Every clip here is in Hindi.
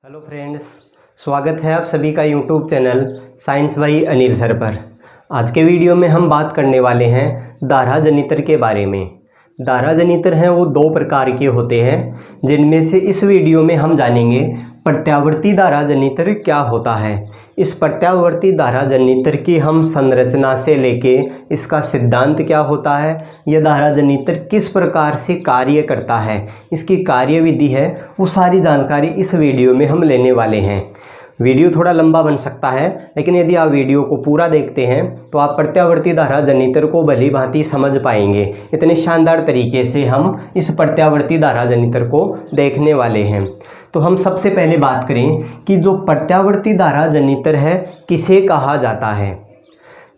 हेलो फ्रेंड्स, स्वागत है आप सभी का YouTube channel science by Anil sir पर। आज के वीडियो में हम बात करने वाले हैं धारा जनित्र के बारे में। धारा जनित्र हैं वो दो प्रकार के होते हैं, जिनमें से इस वीडियो में हम जानेंगे प्रत्यावर्ती धारा जनित्र क्या होता है। इस प्रत्यावर्ती धारा जनित्र की हम संरचना से लेके इसका सिद्धांत क्या होता है, यह धारा जनित्र किस प्रकार से कार्य करता है, इसकी कार्यविधि है, वो सारी जानकारी इस वीडियो में हम लेने वाले हैं। वीडियो थोड़ा लंबा बन सकता है, लेकिन यदि आप वीडियो को पूरा देखते हैं तो आप प्रत्यावर्ती धारा जनित्र को भली भांति समझ पाएंगे। इतने शानदार तरीके से हम इस प्रत्यावर्ती धारा जनित्र को देखने वाले हैं। तो हम सबसे पहले बात करें कि जो प्रत्यावर्ती धारा जनित्र है किसे कहा जाता है।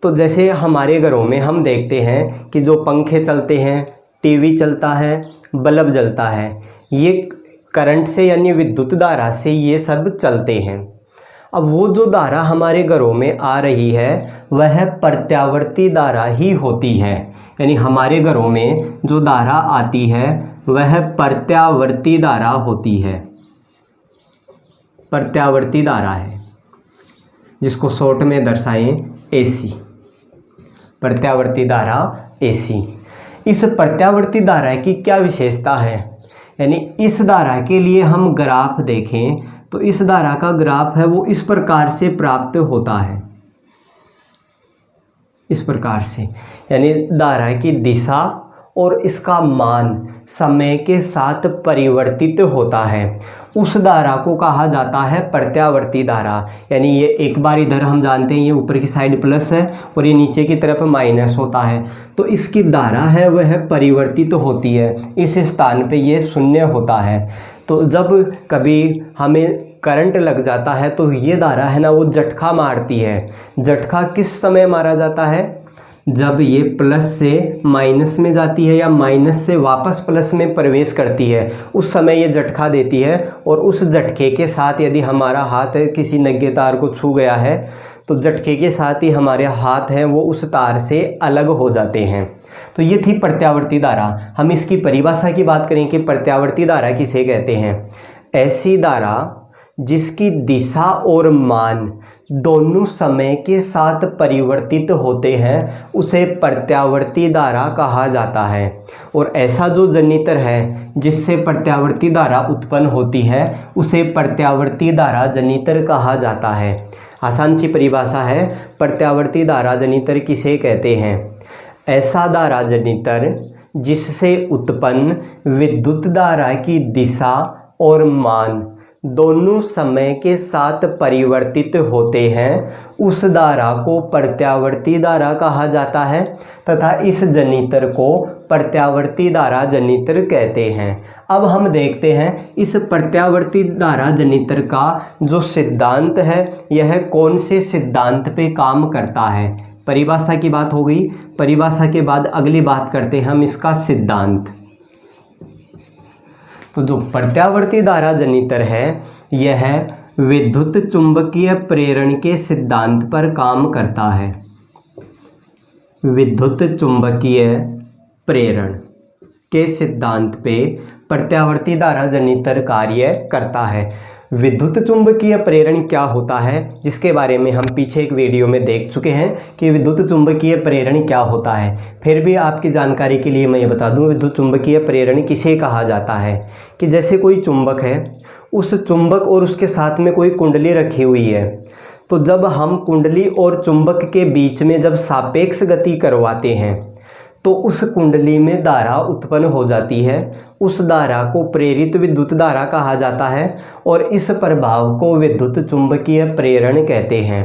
तो जैसे हमारे घरों में हम देखते हैं कि जो पंखे चलते हैं, टीवी चलता है, बल्ब जलता है, ये करंट से यानी विद्युत धारा से ये सब चलते हैं। अब वो जो धारा हमारे घरों में आ रही है वह प्रत्यावर्ती धारा ही होती है, यानी हमारे घरों में जो धारा आती है वह प्रत्यावर्ती धारा होती है। प्रत्यावर्ती धारा है जिसको शॉर्ट में दर्शाएं एसी, प्रत्यावर्ती धारा एसी। इस प्रत्यावर्ती धारा की क्या विशेषता है, यानी इस धारा के लिए हम ग्राफ देखें तो इस धारा का ग्राफ है वो इस प्रकार से प्राप्त होता है, इस प्रकार से, यानी धारा की दिशा और इसका मान समय के साथ परिवर्तित होता है। उस धारा को कहा जाता है प्रत्यावर्ती धारा। यानी ये एक बार इधर हम जानते हैं ये ऊपर की साइड प्लस है और ये नीचे की तरफ माइनस होता है, तो इसकी धारा है वह परिवर्तित होती है। इस स्थान पे ये शून्य होता है। तो जब कभी हमें करंट लग जाता है तो ये धारा है ना वो झटका मारती है। झटका किस समय मारा जाता है, जब ये प्लस से माइनस में जाती है या माइनस से वापस प्लस में प्रवेश करती है, उस समय ये झटका देती है। और उस झटके के साथ यदि हमारा हाथ किसी नंगे तार को छू गया है तो झटके के साथ ही हमारे हाथ हैं वो उस तार से अलग हो जाते हैं। तो ये थी प्रत्यावर्ती धारा। हम इसकी परिभाषा की बात करें कि प्रत्यावर्ती धारा किसे कहते हैं। ऐसी धारा जिसकी दिशा और मान दोनों समय के साथ परिवर्तित होते हैं उसे प्रत्यावर्ती धारा कहा जाता है। और ऐसा जो जनित्र है जिससे प्रत्यावर्ती धारा उत्पन्न होती है उसे प्रत्यावर्ती धारा जनित्र कहा जाता है। आसान सी परिभाषा है, प्रत्यावर्ती धारा जनित्र किसे कहते हैं। ऐसा धारा जनित्र जिससे उत्पन्न विद्युत धारा की दिशा और मान दोनों समय के साथ परिवर्तित होते हैं उस धारा को प्रत्यावर्ती धारा कहा जाता है तथा इस जनित्र को प्रत्यावर्ती धारा जनित्र कहते हैं। अब हम देखते हैं इस प्रत्यावर्ती धारा जनित्र का जो सिद्धांत है यह कौन से सिद्धांत पे काम करता है। परिभाषा की बात हो गई, परिभाषा के बाद अगली बात करते हैं हम इसका सिद्धांत। तो जो प्रत्यावर्ती धारा जनित्र है यह विद्युत चुंबकीय प्रेरण के सिद्धांत पर काम करता है। विद्युत चुंबकीय प्रेरण के सिद्धांत पे प्रत्यावर्ती धारा जनित्र कार्य करता है। विद्युत चुंबकीय प्रेरण क्या होता है जिसके बारे में हम पीछे एक वीडियो में देख चुके हैं कि विद्युत चुंबकीय प्रेरण क्या होता है। फिर भी आपकी जानकारी के लिए मैं ये बता दूं विद्युत चुंबकीय प्रेरण किसे कहा जाता है कि जैसे कोई चुंबक है, उस चुंबक और उसके साथ में कोई कुंडली रखी हुई है, तो जब हम कुंडली और चुंबक के बीच में जब सापेक्ष गति करवाते हैं तो उस कुंडली में धारा उत्पन्न हो जाती है। उस धारा को प्रेरित विद्युत धारा कहा जाता है और इस प्रभाव को विद्युत चुंबकीय प्रेरण कहते हैं।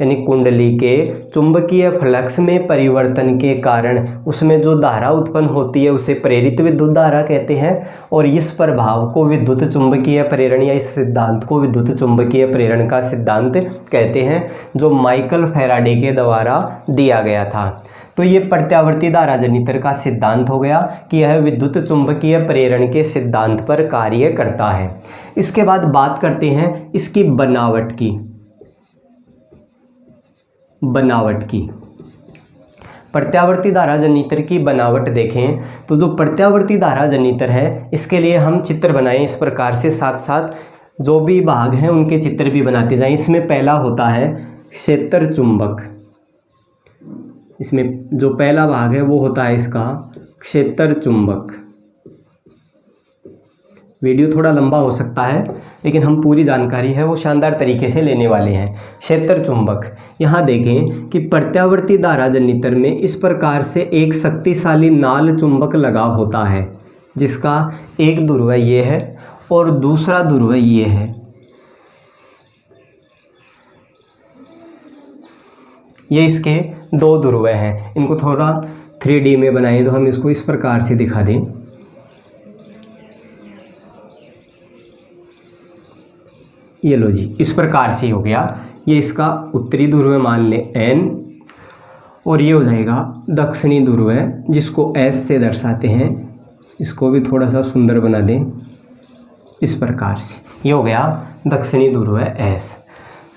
यानी कुंडली के चुंबकीय फ्लक्स में परिवर्तन के कारण उसमें जो धारा उत्पन्न होती है उसे प्रेरित विद्युत धारा कहते हैं और इस प्रभाव को विद्युत चुंबकीय प्रेरण या इस सिद्धांत को विद्युत चुंबकीय प्रेरण का सिद्धांत कहते हैं, जो माइकल फैराडे के द्वारा दिया गया था। तो ये प्रत्यावर्ती धारा जनित्र का सिद्धांत हो गया कि यह विद्युत चुंबकीय प्रेरण के सिद्धांत पर कार्य करता है। इसके बाद बात करते हैं इसकी बनावट की। प्रत्यावर्ती धारा जनित्र की बनावट देखें तो जो प्रत्यावर्ती धारा जनित्र है इसके लिए हम चित्र बनाएं इस प्रकार से, साथ साथ जो भी भाग हैं उनके चित्र भी बनाते जाएं। इसमें पहला होता है क्षेत्र चुंबक। इसमें जो पहला भाग है वो होता है इसका क्षेत्र चुंबक। वीडियो थोड़ा लंबा हो सकता है लेकिन हम पूरी जानकारी है वो शानदार तरीके से लेने वाले हैं। क्षेत्र चुंबक, यहाँ देखें कि प्रत्यावर्ती धारा जनरेटर में इस प्रकार से एक शक्तिशाली नाल चुंबक लगा होता है जिसका एक ध्रुव ये है और दूसरा ध्रुव ये है। ये इसके दो ध्रुव हैं। इनको थोड़ा 3D में बनाएं तो हम इसको इस प्रकार से दिखा दें। ये लो जी, इस प्रकार से हो गया। ये इसका उत्तरी ध्रुव मान लें N, और ये हो जाएगा दक्षिणी ध्रुव है जिसको S से दर्शाते हैं। इसको भी थोड़ा सा सुंदर बना दें इस प्रकार से। ये हो गया दक्षिणी ध्रुव है S।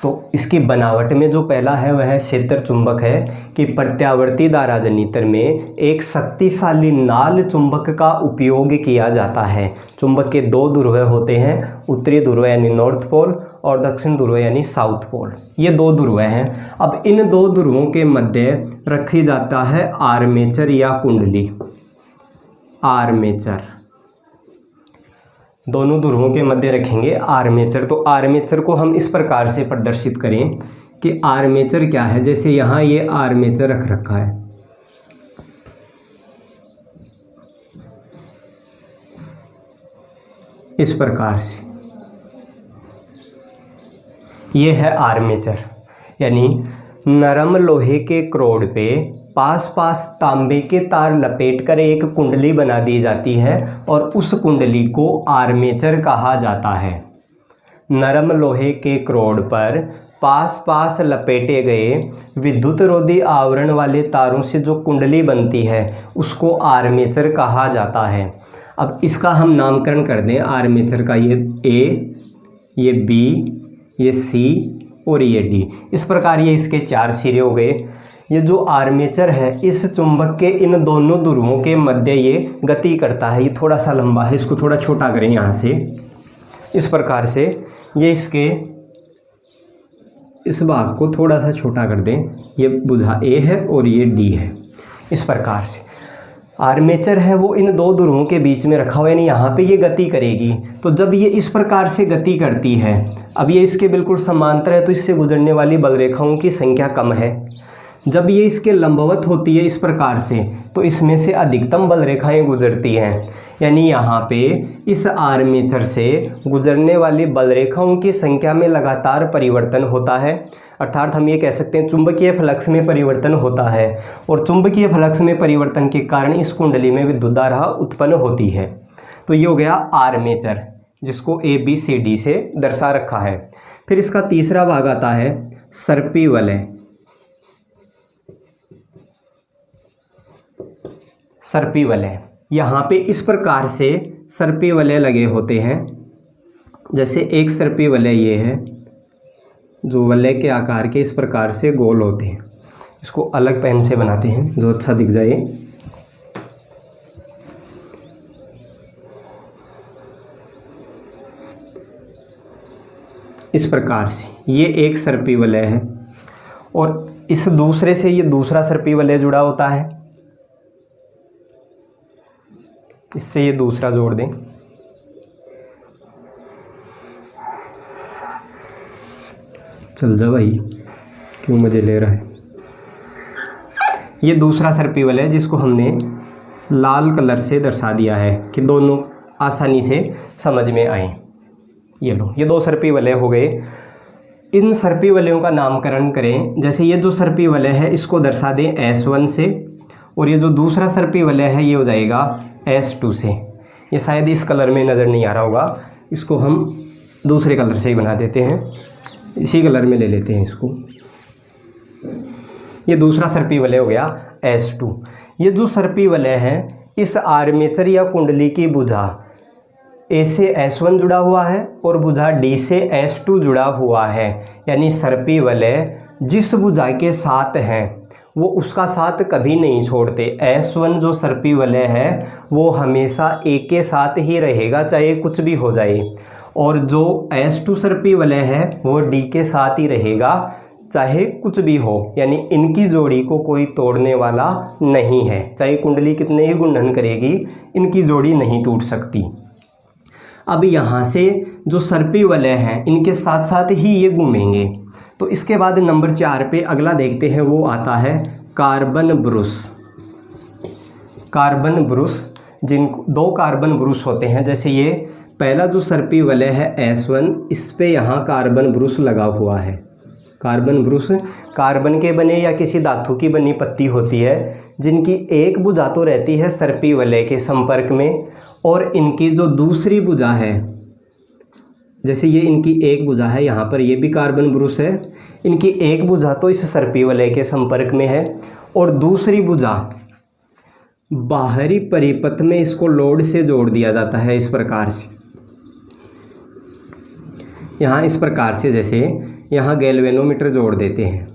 तो इसकी बनावट में जो पहला है वह क्षेत्र चुंबक है कि प्रत्यावर्ती धारा जनरेटर में एक शक्तिशाली नाल चुंबक का उपयोग किया जाता है। चुंबक के दो ध्रुव होते हैं, उत्तरी ध्रुव यानी नॉर्थ पोल और दक्षिण ध्रुव यानी साउथ पोल। ये दो ध्रुव हैं। अब इन दो ध्रुवों के मध्य रखी जाता है आर्मेचर या कुंडली। आर्मेचर, दोनों ध्रुवों के मध्य रखेंगे आर्मेचर। तो आर्मेचर को हम इस प्रकार से प्रदर्शित करें कि आर्मेचर क्या है। जैसे यहाँ ये आर्मेचर रख रखा है, इस प्रकार से ये है आर्मेचर। यानी नरम लोहे के क्रोड पे पास पास तांबे के तार लपेटकर एक कुंडली बना दी जाती है और उस कुंडली को आर्मेचर कहा जाता है। नरम लोहे के क्रोड पर पास पास लपेटे गए विद्युत रोधी आवरण वाले तारों से जो कुंडली बनती है उसको आर्मेचर कहा जाता है। अब इसका हम नामकरण कर दें आर्मेचर का। ये A, ये B, ये C और ये D। इस प्रकार ये इसके 4 सिरे हो गए। ये जो आर्मेचर है इस चुंबक के इन दोनों ध्रुवों के मध्य ये गति करता है। ये थोड़ा सा लंबा है, इसको थोड़ा छोटा करें यहाँ से, इस प्रकार से। ये इसके इस भाग को थोड़ा सा छोटा कर दें। ये भुजा A है और ये D है, इस प्रकार से। आर्मेचर है वो इन दो ध्रुवों के बीच में रखा हुआ है, यानी यहाँ पे ये गति करेगी। तो जब ये इस प्रकार से गति करती है, अब ये इसके बिल्कुल समांतर है तो इससे गुजरने वाली बल रेखाओं की संख्या कम है। जब ये इसके लंबवत होती है इस प्रकार से तो इसमें से अधिकतम बल रेखाएं गुजरती हैं। यानी यहाँ पे इस आर्मेचर से गुजरने वाली बल रेखाओं की संख्या में लगातार परिवर्तन होता है। अर्थात हम ये कह सकते हैं चुंबकीय फ्लक्स में परिवर्तन होता है और चुंबकीय फ्लक्स में परिवर्तन के कारण इस कुंडली में विद्युत धारा उत्पन्न होती है। तो ये हो गया आर्मेचर, जिसको ABCD से दर्शा रखा है। फिर इसका तीसरा भाग आता है सर्पी वलय। सर्पी वलय, यहाँ पे इस प्रकार से सर्पी वलय लगे होते हैं। जैसे एक सर्पी वलय ये है जो वलय के आकार के इस प्रकार से गोल होते हैं। इसको अलग पेन से बनाते हैं जो अच्छा दिख जाए। इस प्रकार से ये एक सर्पी वलय है और इस दूसरे से ये दूसरा सर्पी वलय जुड़ा होता है। इससे ये दूसरा जोड़ दें। चल जा भाई, क्यों मजे ले रहा है। ये दूसरा सर्पी वलय जिसको हमने लाल कलर से दर्शा दिया है कि दोनों आसानी से समझ में आए। ये लो, ये दो सर्पी वलय हो गए। इन सर्पी वलयों का नामकरण करें। जैसे ये जो सर्पी वलय है इसको दर्शा दें S1 से, और ये जो दूसरा सर्पी वलय है ये हो जाएगा S2 से। ये शायद इस कलर में नज़र नहीं आ रहा होगा, इसको हम दूसरे कलर से ही बना देते हैं। इसी कलर में ले लेते हैं इसको। ये दूसरा सर्पी वलय हो गया S2। ये जो सर्पी वलय है इस आर्मेचर या कुंडली की भुजा A से S1 जुड़ा हुआ है और भुजा D से S2 जुड़ा हुआ है। यानी सर्पी वलय जिस भुजा के साथ है वो उसका साथ कभी नहीं छोड़ते। S1 जो सर्पी वलय है वो हमेशा A के साथ ही रहेगा चाहे कुछ भी हो जाए। और जो S2 सर्पी वलय है वो D के साथ ही रहेगा, चाहे कुछ भी हो, यानी इनकी जोड़ी को कोई तोड़ने वाला नहीं है। चाहे कुंडली कितने ही गुणन करेगी, इनकी जोड़ी नहीं टूट सकती। अब यहाँ से जो सर्पी वलय हैं इनके साथ साथ ही ये घूमेंगे। तो इसके बाद नंबर 4 पे अगला देखते हैं, वो आता है कार्बन ब्रुश। कार्बन ब्रुश, जिन 2 कार्बन ब्रुश होते हैं, जैसे ये पहला जो सर्पी वलय है S1, इस पे यहाँ कार्बन ब्रुश लगा हुआ है। कार्बन ब्रुश कार्बन के बने या किसी धातु की बनी पत्ती होती है, जिनकी एक भुजा तो रहती है सर्पी वलय के संपर्क में, और इनकी जो दूसरी भुजा है, जैसे ये इनकी एक भुजा है, यहाँ पर ये भी कार्बन ब्रुश है, इनकी एक भुजा तो इस सर्पी वलय के संपर्क में है और दूसरी भुजा बाहरी परिपथ में इसको लोड से जोड़ दिया जाता है इस प्रकार से। यहाँ इस प्रकार से, जैसे यहाँ गैल्वेनोमीटर जोड़ देते हैं,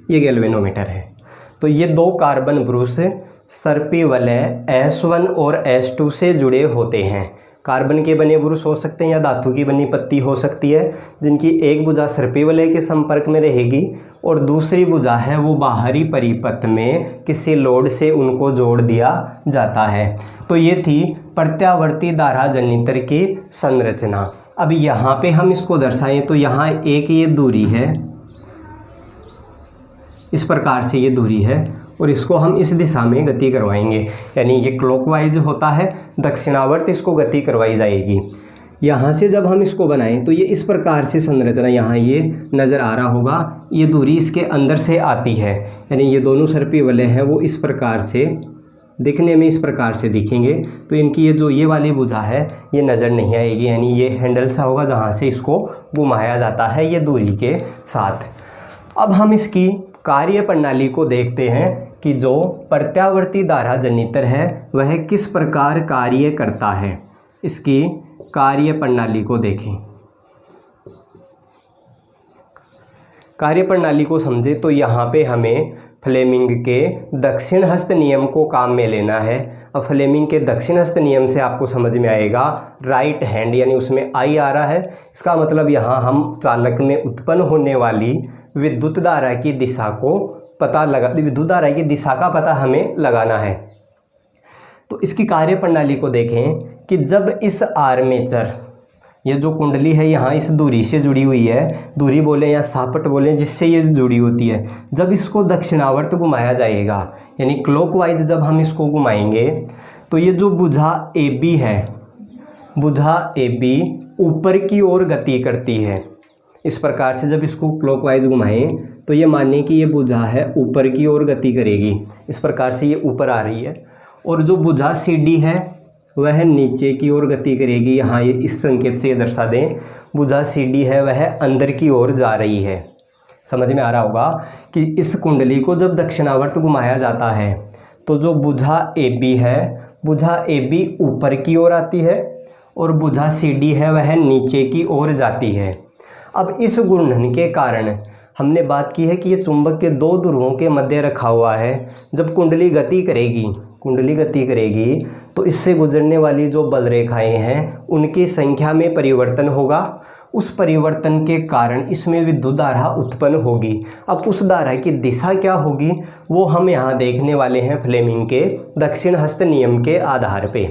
ये गैल्वेनोमीटर है। तो ये 2 कार्बन ब्रुश सर्पी वलय S1 और S2 से जुड़े होते हैं। कार्बन के बने ब्रुश हो सकते हैं या धातु की बनी पत्ती हो सकती है, जिनकी एक भुजा सर्पी वलय के संपर्क में रहेगी और दूसरी भुजा है वो बाहरी परिपथ में किसी लोड से उनको जोड़ दिया जाता है। तो ये थी प्रत्यावर्ती धारा जनित्र की संरचना। अब यहाँ पे हम इसको दर्शाएं तो यहाँ एक ये दूरी है, इस प्रकार से ये दूरी है, और इसको हम इस दिशा में गति करवाएंगे, यानी ये क्लॉकवाइज होता है, दक्षिणावर्त इसको गति करवाई जाएगी। यहाँ से जब हम इसको बनाएं तो ये इस प्रकार से संरचना, यहाँ ये नज़र आ रहा होगा, ये दूरी इसके अंदर से आती है, यानी ये दोनों सर्पी वलय हैं वो इस प्रकार से दिखने में इस प्रकार से दिखेंगे। तो इनकी ये जो ये वाली भुजा है ये नज़र नहीं आएगी, यानी ये हैंडल सा होगा जहाँ से इसको घुमाया जाता है ये दूरी के साथ। अब हम इसकी कार्य प्रणाली को देखते हैं कि जो प्रत्यावर्ती धारा जनित्र है वह किस प्रकार कार्य करता है। इसकी कार्य प्रणाली को देखें। कार्य प्रणाली को समझे तो यहाँ पे हमें फ्लेमिंग के दक्षिण हस्त नियम को काम में लेना है। अब फ्लेमिंग के दक्षिण हस्त नियम से आपको समझ में आएगा राइट हैंड, यानी उसमें आई आ रहा है, इसका मतलब यहाँ हम चालक में उत्पन्न होने वाली विद्युत धारा की दिशा को विद्युत धारा की दिशा का पता हमें लगाना है। तो इसकी कार्य प्रणाली को देखें कि जब इस आर्मेचर, ये जो कुंडली है यहाँ इस दूरी से जुड़ी हुई है, दूरी बोले या सापट बोले, जिससे ये जुड़ी होती है, जब इसको दक्षिणावर्त घुमाया जाएगा, यानी क्लॉकवाइज जब हम इसको घुमाएंगे तो ये जो भुजा AB है, भुजा AB ऊपर की ओर गति करती है। इस प्रकार से जब इसको क्लॉकवाइज घुमाएं तो ये मानिए कि ये भुजा है ऊपर की ओर गति करेगी, इस प्रकार से ये ऊपर आ रही है, और जो भुजा CD है वह नीचे की ओर गति करेगी। यहाँ ये इस संकेत से ये दर्शा दें, भुजा CD है वह अंदर की ओर जा रही है। समझ में आ रहा होगा कि इस कुंडली को जब दक्षिणावर्त घुमाया जाता है तो जो भुजा AB है, भुजा AB ऊपर की ओर आती है और भुजा CD है वह नीचे की ओर जाती है। अब इस घूर्णन के कारण हमने बात की है कि ये चुंबक के 2 ध्रुवों के मध्य रखा हुआ है। जब कुंडली गति करेगी तो इससे गुजरने वाली जो बल रेखाएं हैं उनकी संख्या में परिवर्तन होगा। उस परिवर्तन के कारण इसमें विद्युत धारा उत्पन्न होगी। अब उस धारा की दिशा क्या होगी वो हम यहाँ देखने वाले हैं फ्लेमिंग के दक्षिण हस्त नियम के आधार पे।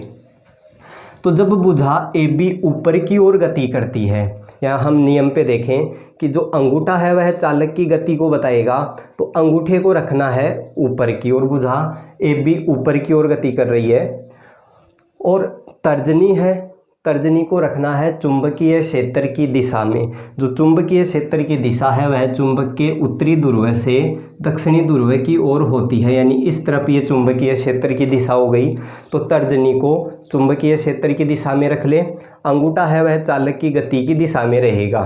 तो जब भुजा AB ऊपर की ओर गति करती है, यहाँ हम नियम पे देखें कि जो अंगूठा है वह चालक की गति को बताएगा, तो अंगूठे को रखना है ऊपर की ओर, भुजा AB ऊपर की ओर गति कर रही है, और तर्जनी है, तर्जनी को रखना है चुंबकीय क्षेत्र की दिशा में। जो चुंबकीय क्षेत्र की दिशा है वह चुंबक के उत्तरी ध्रुव से दक्षिणी ध्रुव की ओर होती है, यानी इस तरफ ये चुंबकीय क्षेत्र की दिशा हो गई। तो तर्जनी को चुंबकीय क्षेत्र की दिशा में रख ले, अंगूठा है वह चालक की गति की दिशा में रहेगा।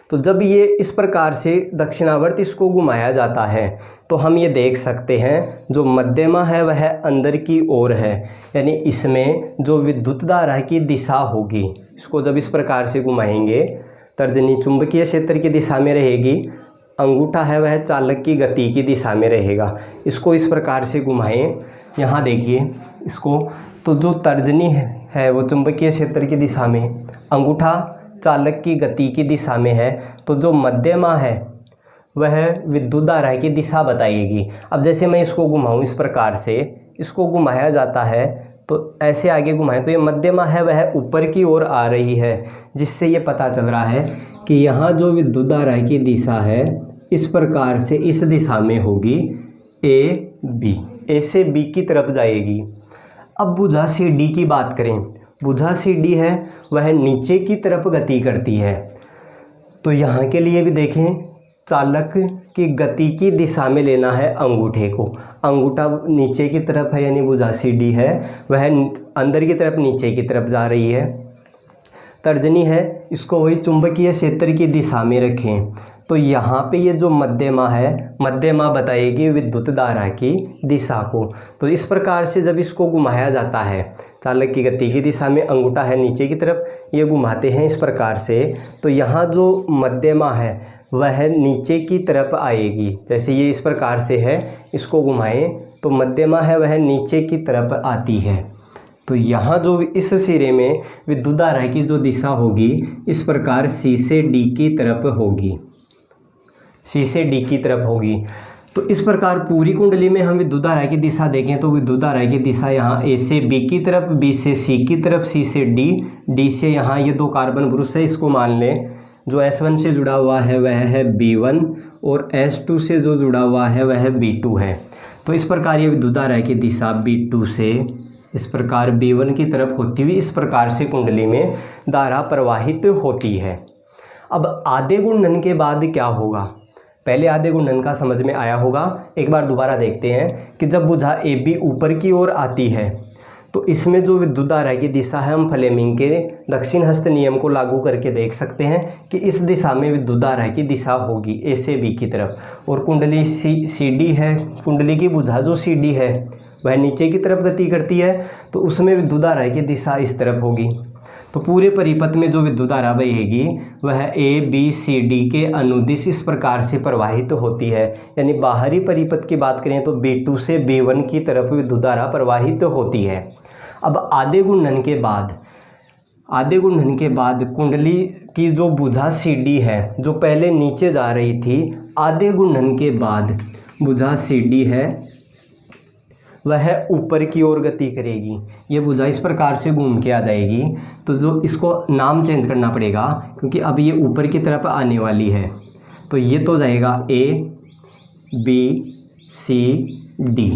तो जब ये इस प्रकार से दक्षिणावर्त इसको घुमाया जाता है तो हम ये देख सकते हैं जो मध्यमा है वह अंदर की ओर है, यानी इसमें जो विद्युत धारा की दिशा होगी, इसको जब इस प्रकार से घुमाएंगे, तर्जनी चुंबकीय क्षेत्र की दिशा में रहेगी, अंगूठा है वह चालक की गति की दिशा में रहेगा। इसको इस प्रकार से घुमाएं, यहाँ देखिए इसको, तो जो तर्जनी है वो चुंबकीय क्षेत्र की दिशा में, अंगूठा चालक की गति की दिशा में है, तो जो मध्यमा है वह विद्युत धारा की दिशा बताएगी। अब जैसे मैं इसको घुमाऊँ इस प्रकार से, इसको घुमाया जाता है तो ऐसे आगे घुमाएं तो ये मध्यमा है वह ऊपर की ओर आ रही है, जिससे ये पता चल रहा है कि यहाँ जो विद्युत धारा की दिशा है इस प्रकार से इस दिशा में होगी, ए बी, ए से बी की तरफ जाएगी। अब भुजा सी डी की बात करें, भुजा सी डी है वह नीचे की तरफ गति करती है, तो यहाँ के लिए भी देखें, चालक की गति की दिशा में लेना है अंगूठे को, अंगूठा नीचे की तरफ है यानी भुजा सी डी है वह अंदर की तरफ नीचे की तरफ जा रही है। तर्जनी है इसको वही चुंबकीय क्षेत्र की दिशा में रखें, तो यहाँ पे ये जो मध्यमा है, मध्यमा बताएगी विद्युत धारा की दिशा को। तो इस प्रकार से जब इसको घुमाया जाता है, चालक की गति की दिशा में अंगूठा है नीचे की तरफ, ये घुमाते हैं इस प्रकार से, तो यहाँ जो मध्यमा है वह नीचे की तरफ आएगी। जैसे ये इस प्रकार से है, इसको घुमाएं तो मध्यमा है वह नीचे की तरफ आती है। तो यहाँ जो इस सिरे में विद्युत धारा की जो दिशा होगी इस प्रकार सी से डी की तरफ होगी, सी से डी की तरफ होगी। तो इस प्रकार पूरी कुंडली में हम विद्युत धारा की दिशा देखें तो विद्युत धारा की दिशा यहाँ ए से बी की तरफ, बी से सी की तरफ, सी से डी, डी से यहाँ ये दो कार्बन ब्रुश है इसको मान लें, जो S1 से जुड़ा हुआ है वह है B1 और S2 से जो जुड़ा हुआ है वह B2 है। तो इस प्रकार ये विद्युत धारा की दिशा B2 से इस प्रकार B1 की तरफ होती हुई इस प्रकार से कुंडली में धारा प्रवाहित होती है। अब आधे गुणन के बाद क्या होगा, पहले आधे गुणन का समझ में आया होगा, एक बार दोबारा देखते हैं कि जब भुजा AB ऊपर की ओर आती है तो इसमें जो विद्युत धारा की दिशा है हम फ्लेमिंग के दक्षिण हस्त नियम को लागू करके देख सकते हैं कि इस दिशा में विद्युत धारा की दिशा होगी ए से बी की तरफ। और कुंडली सी डी है, कुंडली की भुजा जो सी डी है वह नीचे की तरफ गति करती है, तो उसमें विद्युत धारा की दिशा इस तरफ होगी। तो पूरे परिपथ में जो विद्युत धारा बहेगी वह ए बी सी डी के अनुदिश इस प्रकार से प्रवाहित होती है। यानी बाहरी परिपथ की बात करें तो B2 से B1 की तरफ विद्युत धारा प्रवाहित होती है। अब आधे गुणन के बाद कुंडली की जो भुजा सी डी है जो पहले नीचे जा रही थी, आधे गुणन के बाद भुजा सी डी है वह ऊपर की ओर गति करेगी। ये भुजा इस प्रकार से घूम के आ जाएगी, तो जो इसको नाम चेंज करना पड़ेगा क्योंकि अब ये ऊपर की तरफ आने वाली है। तो ये तो जाएगा A B C D।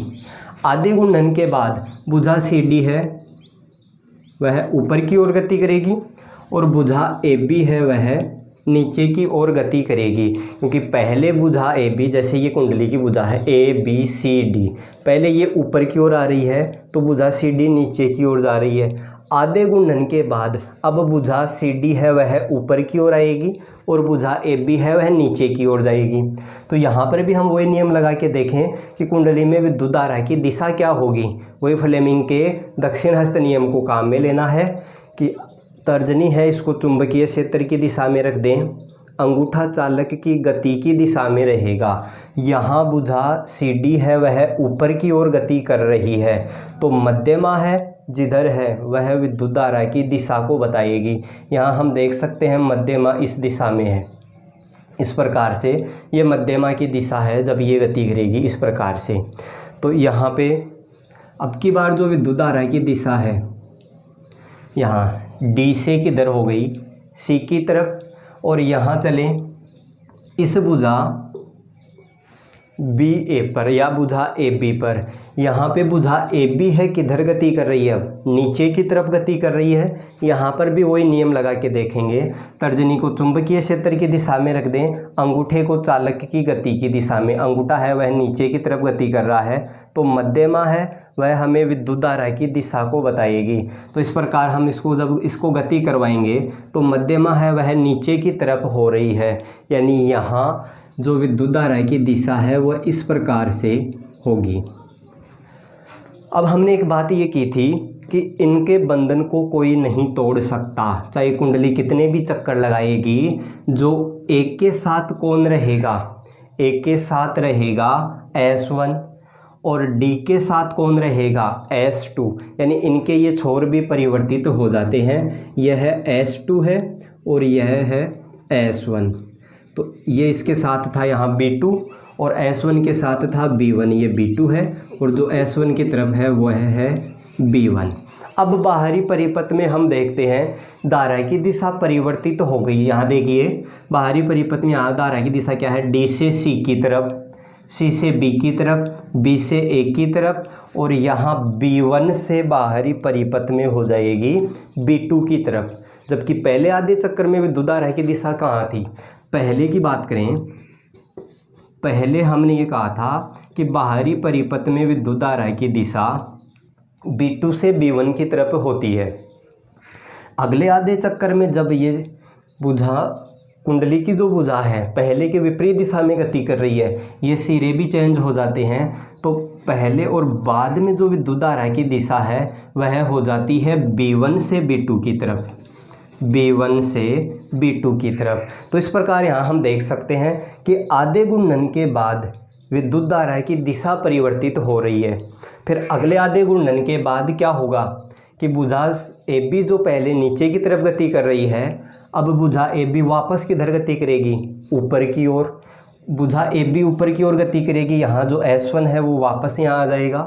आधे गुणन के बाद भुजा सी डी है वह ऊपर की ओर गति करेगी और भुजा AB है वह नीचे की ओर गति करेगी, क्योंकि पहले भुजा AB, जैसे ये कुंडली की भुजा है A B C D, पहले ये ऊपर की ओर आ रही है तो भुजा CD नीचे की ओर जा रही है। आधे गुणन के बाद अब भुजा CD है वह ऊपर की ओर आएगी और भुजा AB है वह नीचे की ओर जाएगी। तो यहाँ पर भी हम वही नियम लगा के देखें कि कुंडली में विद्युत धारा की दिशा क्या होगी, वही फ्लेमिंग के दक्षिण हस्त नियम को काम में लेना है कि तर्जनी है इसको चुंबकीय क्षेत्र की दिशा में रख दें, अंगूठा चालक की गति की दिशा में रहेगा। यहाँ भुजा CD है वह ऊपर की ओर गति कर रही है, तो मध्यमा है जिधर है वह विद्युत धारा की दिशा को बताएगी। यहाँ हम देख सकते हैं मध्यमा इस दिशा में है, इस प्रकार से ये मध्यमा की दिशा है जब ये गति करेगी इस प्रकार से। तो यहाँ पे अब की बार जो विद्युत धारा की दिशा है यहाँ D से किधर हो गई, C की तरफ, और यहाँ चलें इस भुजा BA पर या भुजा AB पर। यहाँ पे भुजा AB है किधर गति कर रही है, अब नीचे की तरफ गति कर रही है। यहाँ पर भी वही नियम लगा के देखेंगे, तर्जनी को चुंबकीय क्षेत्र की दिशा में रख दें, अंगूठे को चालक की गति की दिशा में, अंगूठा है वह नीचे की तरफ गति कर रहा है, तो मध्यमा है वह हमें विद्युत धारा की दिशा को बताएगी। तो इस प्रकार हम इसको जब इसको गति करवाएंगे तो मध्यमा है वह नीचे की तरफ हो रही है, यानी यहाँ जो विद्युत धारा की दिशा है वह इस प्रकार से होगी। अब हमने एक बात ये की थी कि इनके बंधन को कोई नहीं तोड़ सकता, चाहे कुंडली कितने भी चक्कर लगाएगी, जो एक के साथ कौन रहेगा, एक के साथ रहेगा S1 और डी के साथ कौन रहेगा, S2, यानी इनके ये छोर भी परिवर्तित हो जाते हैं। यह S2 है और यह है S1, तो ये इसके साथ था यहाँ B2 और S1 के साथ था B1, ये B2 है और जो S1 की तरफ है वह है B1। अब बाहरी परिपथ में हम देखते हैं धारा की दिशा परिवर्तित हो गई। यहाँ देखिए बाहरी परिपथ में यहाँ धारा की दिशा क्या है, D से C की तरफ, C से B की तरफ, B से A की तरफ और यहाँ B1 से बाहरी परिपथ में हो जाएगी B2 की तरफ। जबकि पहले आधे चक्कर में विद्युत धारा की दिशा कहाँ थी, पहले की बात करें, पहले हमने ये कहा था कि बाहरी परिपथ में विद्युत धारा की दिशा B2 से B1 की तरफ होती है। अगले आधे चक्कर में जब ये भुजा कुंडली की जो भुजा है पहले के विपरीत दिशा में गति कर रही है, ये सिरे भी चेंज हो जाते हैं, तो पहले और बाद में जो विद्युत धारा की दिशा है वह हो जाती है B1 से B2 की तरफ, B1 से B2 की तरफ। तो इस प्रकार यहाँ हम देख सकते हैं कि आधे घूर्णन के बाद विद्युत धारा की दिशा परिवर्तित हो रही है। फिर अगले आधे घूर्णन के बाद क्या होगा कि भुजा AB जो पहले नीचे की तरफ गति कर रही है, अब भुजा AB वापस किधर गति करेगी, ऊपर की ओर। भुजा AB ऊपर की ओर गति करेगी, यहाँ जो S1 है वो वापस यहाँ आ जाएगा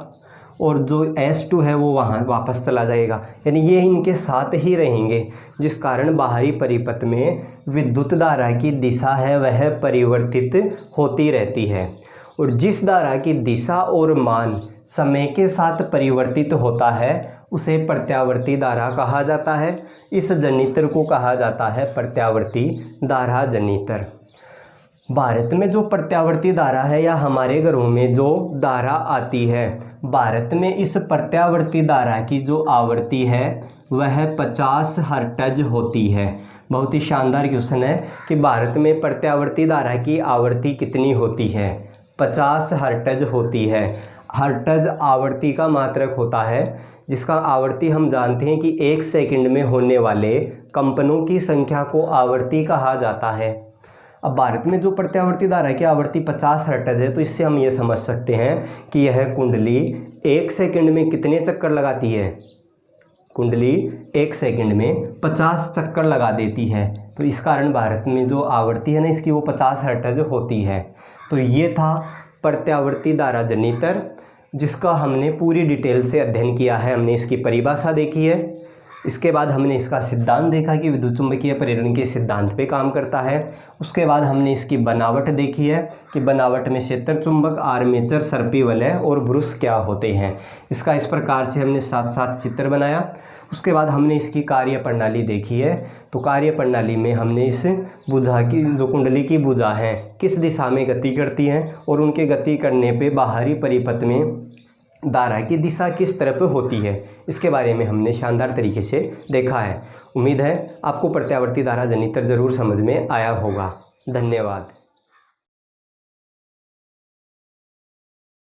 और जो S2 है वो वहाँ वापस चला जाएगा, यानी ये इनके साथ ही रहेंगे, जिस कारण बाहरी परिपथ में विद्युत धारा की दिशा है वह परिवर्तित होती रहती है। और जिस धारा की दिशा और मान समय के साथ परिवर्तित होता है उसे प्रत्यावर्ती धारा कहा जाता है। इस जनित्र को कहा जाता है प्रत्यावर्ती धारा जनित्र। भारत में जो प्रत्यावर्ती धारा है या हमारे घरों में जो धारा आती है, भारत में इस प्रत्यावर्ती धारा की जो आवृत्ति है वह 50 हर्ट्ज होती है। बहुत ही शानदार क्वेश्चन है कि भारत में प्रत्यावर्ती धारा की आवृत्ति कितनी होती है, 50 हर्ट्ज होती है। हर्ट्ज आवर्ती का मात्रक होता है, जिसका आवर्ती हम जानते हैं कि 1 सेकंड में होने वाले कंपनों की संख्या को आवर्ती कहा जाता है। अब भारत में जो प्रत्यावर्ती धारा की आवर्ती 50 हर्ट्ज है, तो इससे हम ये समझ सकते हैं कि यह कुंडली 1 सेकंड में कितने चक्कर लगाती है, कुंडली 1 सेकंड में 50 चक्कर लगा देती है। तो इस कारण भारत में जो आवर्ती है ना इसकी वो 50 हर्ट्ज होती है। तो ये था प्रत्यावर्ती धारा जनित्र, जिसका हमने पूरी डिटेल से अध्ययन किया है। हमने इसकी परिभाषा देखी है, इसके बाद हमने इसका सिद्धांत देखा कि विद्युत चुम्बकीय प्रेरण के सिद्धांत पे काम करता है। उसके बाद हमने इसकी बनावट देखी है कि बनावट में क्षेत्र चुंबक, आर्मेचर, सर्पी वलय और ब्रुश क्या होते हैं। इसका इस प्रकार से हमने साथ साथ चित्र बनाया। उसके बाद हमने इसकी कार्य प्रणाली देखी है। तो कार्य प्रणाली में हमने इस भुजा की जो कुंडली की भुजा है किस दिशा में गति करती हैं और उनके गति करने पे बाहरी परिपथ में धारा की दिशा किस तरफ होती है, इसके बारे में हमने शानदार तरीके से देखा है। उम्मीद है आपको प्रत्यावर्ती धारा जनित्र जरूर समझ में आया होगा। धन्यवाद।